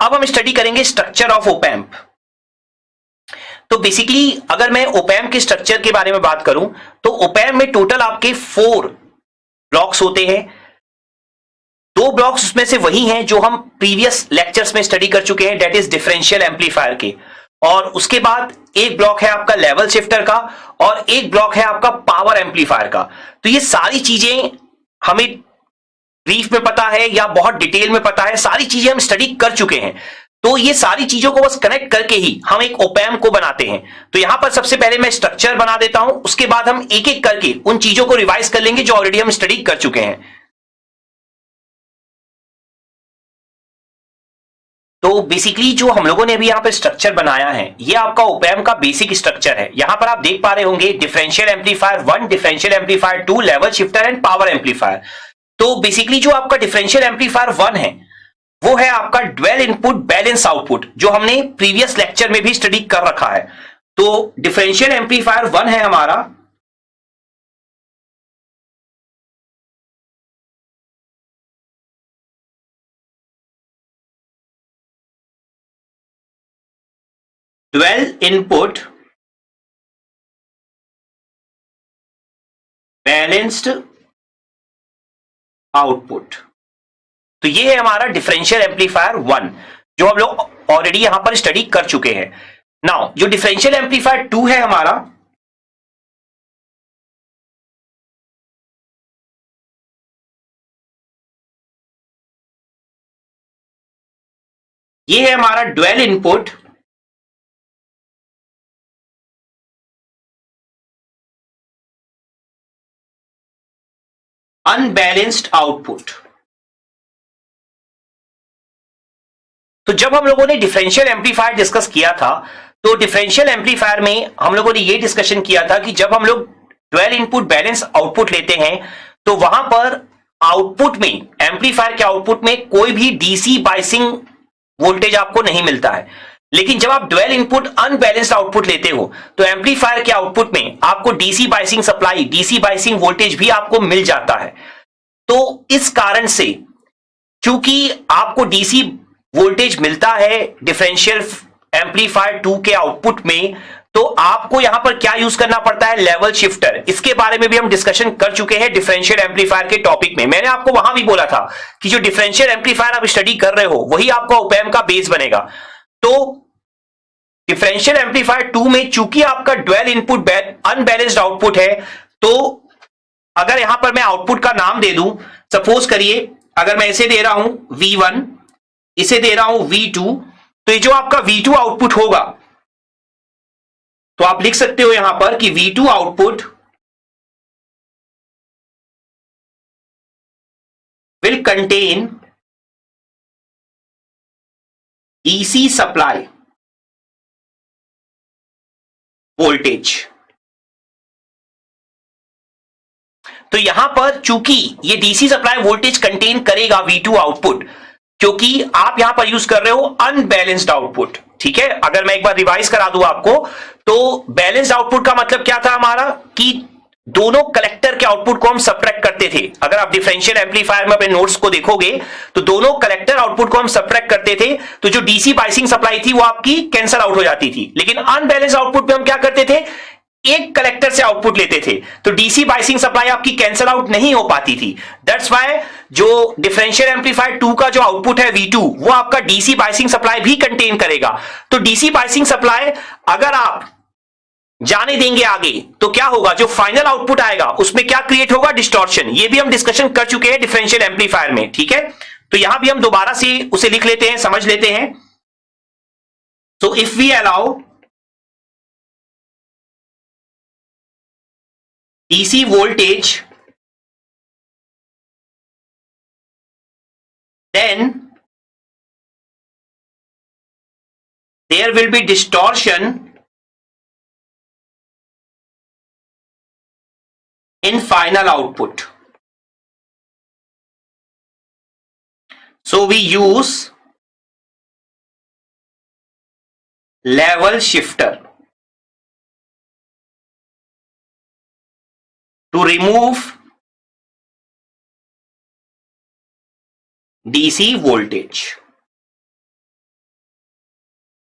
अब हम स्टडी करेंगे स्ट्रक्चर ऑफ ओपैम्प। तो बेसिकली अगर मैं ओपैम्प के स्ट्रक्चर के बारे में बात करूं तो ओपैम्प में टोटल आपके 4 ब्लॉक्स होते हैं। 2 ब्लॉक्स उसमें से वही हैं जो हम प्रीवियस लेक्चर्स में स्टडी कर चुके हैं, दैट इज डिफरेंशियल एम्पलीफायर के। और उसके बाद एक ब्लॉक है आपका लेवल शिफ्टर का और एक ब्लॉक है आपका पावर एम्पलीफायर का। तो ये सारी चीजें हमें ब्रीफ में पता है या बहुत डिटेल में पता है, सारी चीजें हम स्टडी कर चुके हैं। तो ये सारी चीजों को बस कनेक्ट करके ही हम एक ओपैम्प को बनाते हैं। तो यहां पर सबसे पहले मैं स्ट्रक्चर बना देता हूं, उसके बाद हम एक एक करके उन चीजों को रिवाइज कर लेंगे जो ऑलरेडी हम स्टडी कर चुके हैं। तो बेसिकली जो हम लोगों ने अभी यहां पर स्ट्रक्चर बनाया है ये आपका ओपैम्प का बेसिक स्ट्रक्चर है। यहां पर आप देख पा रहे होंगे differential amplifier 1, differential amplifier 2, level shifter and power amplifier. तो बेसिकली जो आपका डिफरेंशियल एम्पलीफायर 1 है वो है आपका ड्वेल इनपुट बैलेंस आउटपुट, जो हमने प्रीवियस लेक्चर में भी स्टडी कर रखा है। तो डिफरेंशियल एम्पलीफायर 1 है हमारा ड्वेल इनपुट बैलेंस्ड आउटपुट। तो ये है हमारा डिफरेंशियल एम्पलीफायर 1 जो हम लोग ऑलरेडी यहां पर स्टडी कर चुके हैं। नाउ जो डिफरेंशियल एम्पलीफायर 2 है हमारा, ये है हमारा ड्वेल इनपुट अनबैलेंस्ड आउटपुट। तो जब हम लोगों ने डिफरेंशियल एम्पलीफायर डिस्कस किया था तो डिफरेंशियल एम्पलीफायर में हम लोगों ने यह डिस्कशन किया था कि जब हम लोग ड्वेल इनपुट बैलेंस आउटपुट लेते हैं तो वहां पर आउटपुट में, एम्पलीफायर के आउटपुट में कोई भी डीसी बाइसिंग वोल्टेज आपको नहीं मिलता है। लेकिन जब आप ड्वेल इनपुट अनबैलेंस्ड आउटपुट लेते हो तो एम्पलीफायर के आउटपुट में आपको DC biasing supply, DC biasing voltage भी आपको मिल जाता है। तो इस कारण से चूंकि आपको डीसी वोल्टेज मिलता है डिफरेंशियल एम्पलीफायर 2 के आउटपुट में, तो आपको यहां पर क्या यूज करना पड़ता है, लेवल शिफ्टर। इसके बारे में भी हम डिस्कशन कर चुके हैं डिफरेंशियल एम्पलीफायर के टॉपिक में। मैंने आपको वहां भी बोला था कि जो डिफरेंशियल एम्पलीफायर आप स्टडी कर रहे हो वही आपका ओपैम्प का बेस बनेगा। तो डिफरेंशियल एम्पलीफायर 2 में चूंकि आपका ड्वेल इनपुट अनबैलेंस्ड आउटपुट है, तो अगर यहां पर मैं आउटपुट का नाम दे दूं, सपोज करिए अगर मैं इसे दे रहा हूं V1, इसे दे रहा हूं V2, तो ये जो आपका V2 आउटपुट होगा तो आप लिख सकते हो यहां पर कि V2 output will contain DC supply voltage. तो यहां पर चूंकि ये डीसी सप्लाई वोल्टेज कंटेन करेगा V2 आउटपुट, क्योंकि आप यहां पर यूज कर रहे हो अनबैलेंस्ड आउटपुट। ठीक है, अगर मैं एक बार रिवाइज करा दूं आपको, तो बैलेंस्ड आउटपुट का मतलब क्या था हमारा कि दोनों कलेक्टर के आउटपुट को हम सब्ट्रैक्ट करते थे। अगर आप डिफरेंशियल एम्पलीफायर में अपने नोट्स को देखोगे तो दोनों कलेक्टर आउटपुट को हम सब्ट्रैक्ट करते थे, तो जो डीसी बाइसिंग सप्लाई थी वो आपकी कैंसल आउट हो जाती थी। लेकिन अनबैलेंस्ड आउटपुट में हम क्या करते थे, एक कलेक्टर से आउटपुट लेते थे, तो डीसी बाइसिंग सप्लाई आपकी कैंसल आउट नहीं हो पाती थी। दैट्स व्हाई जो डिफरेंशियल एम्पलीफायर 2 का जो आउटपुट है V2 वो आपका डीसी बाइसिंग सप्लाई भी कंटेन करेगा। तो डीसी बाइसिंग सप्लाई अगर आप जाने देंगे आगे तो क्या होगा, जो फाइनल आउटपुट आएगा उसमें क्या क्रिएट होगा, डिस्टॉर्शन। ये भी हम डिस्कशन कर चुके हैं डिफरेंशियल एम्पलीफायर में। ठीक है, तो यहां भी हम दोबारा से उसे लिख लेते हैं, समझ लेते हैं। So if we allow DC voltage, then there will be distortion in final output. So we use level shifter to remove DC voltage.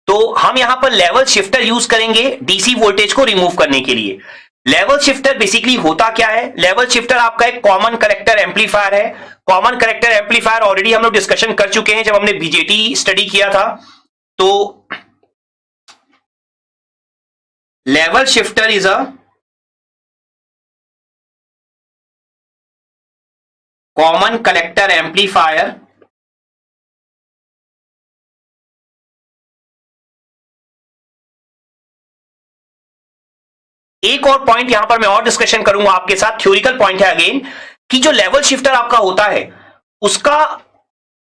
तो हम यहां पर लेवल शिफ्टर यूज करेंगे डीसी वोल्टेज को रिमूव करने के लिए। लेवल शिफ्टर बेसिकली होता क्या है? लेवल शिफ्टर आपका एक कॉमन कलेक्टर एम्पलीफायर है। कॉमन कलेक्टर एम्पलीफायर ऑलरेडी हम लोग डिस्कशन कर चुके हैं जब हमने बीजेटी स्टडी किया था। तो level shifter is a common collector amplifier एक और पॉइंट यहां पर मैं और डिस्कशन करूंगा आपके साथ, थ्योरिकल पॉइंट है अगेन, कि जो लेवल शिफ्टर आपका होता है उसका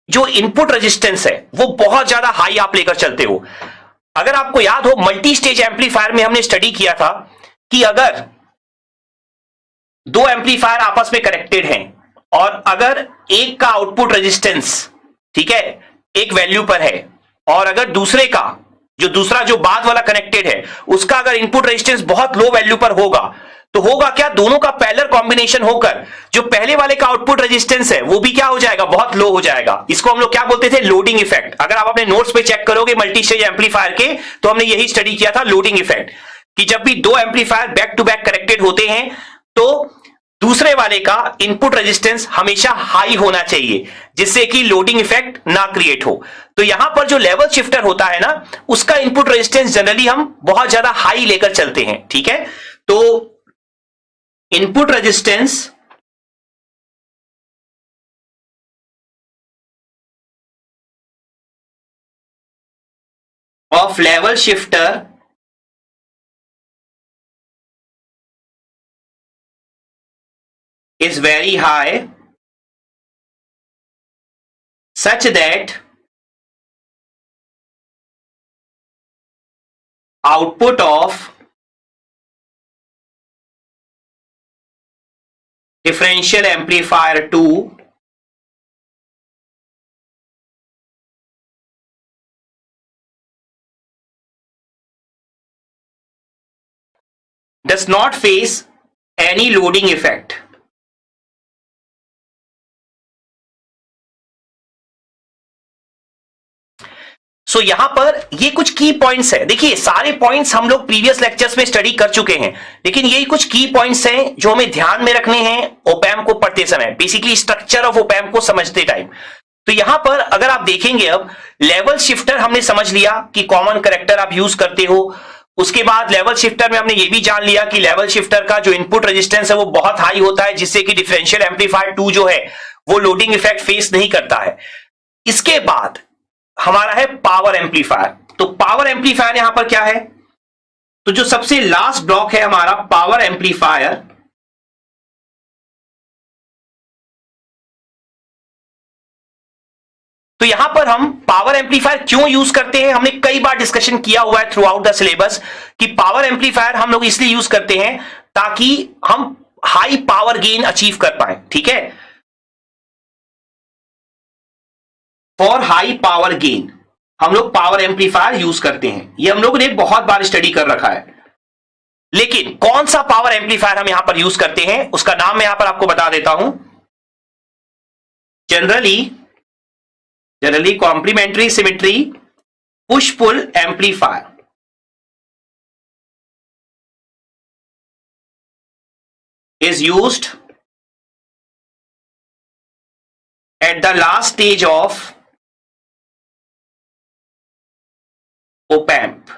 जो इनपुट रेजिस्टेंस है वो बहुत ज्यादा हाई आप लेकर चलते हो। अगर आपको याद हो मल्टी स्टेज एम्पलीफायर में हमने स्टडी किया था कि अगर दो एम्पलीफायर आपस में कनेक्टेड हैं और अगर एक का आउटपुट रेजिस्टेंस ठीक है एक वैल्यू पर है और अगर दूसरे का दूसरा जो बाद वाला कनेक्टेड है उसका अगर इनपुट रेजिस्टेंस बहुत लो वैल्यू पर होगा तो होगा क्या, दोनों का पैरेलल कॉम्बिनेशन होकर जो पहले वाले का आउटपुट रेजिस्टेंस है वो भी क्या हो जाएगा, बहुत लो हो जाएगा। इसको हम लोग क्या बोलते थे, लोडिंग इफेक्ट। अगर आप अपने नोट्स पे चेक करोगे मल्टी स्टेज एम्पलीफायर के तो हमने यही स्टडी किया था, लोडिंग इफेक्ट, कि जब भी दो amplifier back to back connected होते हैं तो दूसरे वाले का इनपुट रेजिस्टेंस हमेशा हाई होना चाहिए जिससे कि लोडिंग इफेक्ट ना क्रिएट हो। तो यहां पर जो लेवल शिफ्टर होता है ना उसका इनपुट रेजिस्टेंस जनरली हम बहुत ज्यादा हाई लेकर चलते हैं, ठीक है। तो input resistance of level shifter is very high such that output of differential amplifier 2 does not face any loading effect. सो यहां पर ये कुछ की पॉइंट्स है। देखिए सारे पॉइंट्स हम लोग प्रीवियस लेक्चर्स में स्टडी कर चुके हैं लेकिन यही कुछ की पॉइंट्स हैं जो हमें ध्यान में रखने हैं ओपैम्प को पढ़ते समय, बेसिकली स्ट्रक्चर ऑफ ओपैम्प को समझते टाइम। तो यहां पर अगर आप देखेंगे अब लेवल शिफ्टर हमने समझ लिया कि कॉमन करेक्टर आप यूज करते हो। उसके बाद लेवल शिफ्टर में हमने ये भी जान लिया कि लेवल शिफ्टर का जो इनपुट रेजिस्टेंस है वो बहुत हाई होता है जिससे कि डिफरेंशियल एम्पलीफायर 2 जो है वो लोडिंग इफेक्ट फेस नहीं करता है। इसके बाद हमारा है पावर एम्पलीफायर। तो पावर एम्पलीफायर यहां पर क्या है, तो जो सबसे लास्ट ब्लॉक है हमारा पावर एम्पलीफायर, तो यहां पर हम पावर एम्पलीफायर क्यों यूज करते हैं, हमने कई बार डिस्कशन किया हुआ है थ्रू आउट द सिलेबस कि पावर एम्पलीफायर हम लोग इसलिए यूज करते हैं ताकि हम हाई पावर गेन अचीव कर पाए, ठीक है। फॉर हाई पावर गेन हम लोग पावर एम्पलीफायर यूज करते हैं, ये हम लोगों ने बहुत बार स्टडी कर रखा है। लेकिन कौन सा पावर एम्पलीफायर हम यहां पर यूज करते हैं उसका नाम मैं यहां पर आपको बता देता हूं। Generally complementary symmetry push pull amplifier is used at the last stage of op-amp।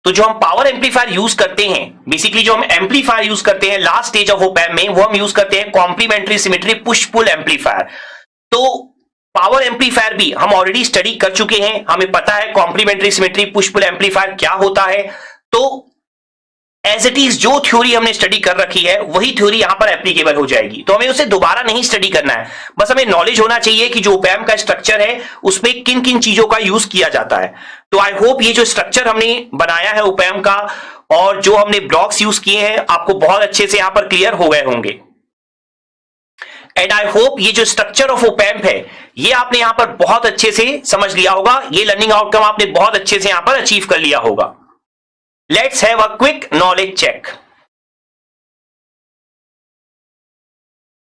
तो जो हम पावर एम्पलीफायर यूज करते हैं, बेसिकली जो हम एम्पलीफायर यूज करते हैं लास्ट स्टेज ऑफ op-amp में, वो हम यूज करते हैं complementary symmetry push pull amplifier. तो पावर एम्पलीफायर भी हम ऑलरेडी स्टडी कर चुके हैं, हमें पता है complementary symmetry push pull amplifier क्या होता है। तो एज इट इज जो थ्योरी हमने स्टडी कर रखी है वही थ्योरी यहां पर एप्लीकेबल हो जाएगी, तो हमें उसे दोबारा नहीं स्टडी करना है। बस हमें नॉलेज होना चाहिए कि जो op-amp का स्ट्रक्चर है उसमें किन किन चीजों का यूज किया जाता है। तो आई होप ये जो स्ट्रक्चर हमने बनाया है op-amp का और जो हमने ब्लॉक्स यूज किए हैं आपको बहुत अच्छे से यहां पर क्लियर हो गए होंगे। एंड आई होप ये जो स्ट्रक्चर ऑफ op-amp है ये आपने यहां पर बहुत अच्छे से समझ लिया होगा, ये लर्निंग आउटकम आपने बहुत अच्छे से यहां पर अचीव कर लिया होगा। Let's have a quick knowledge check.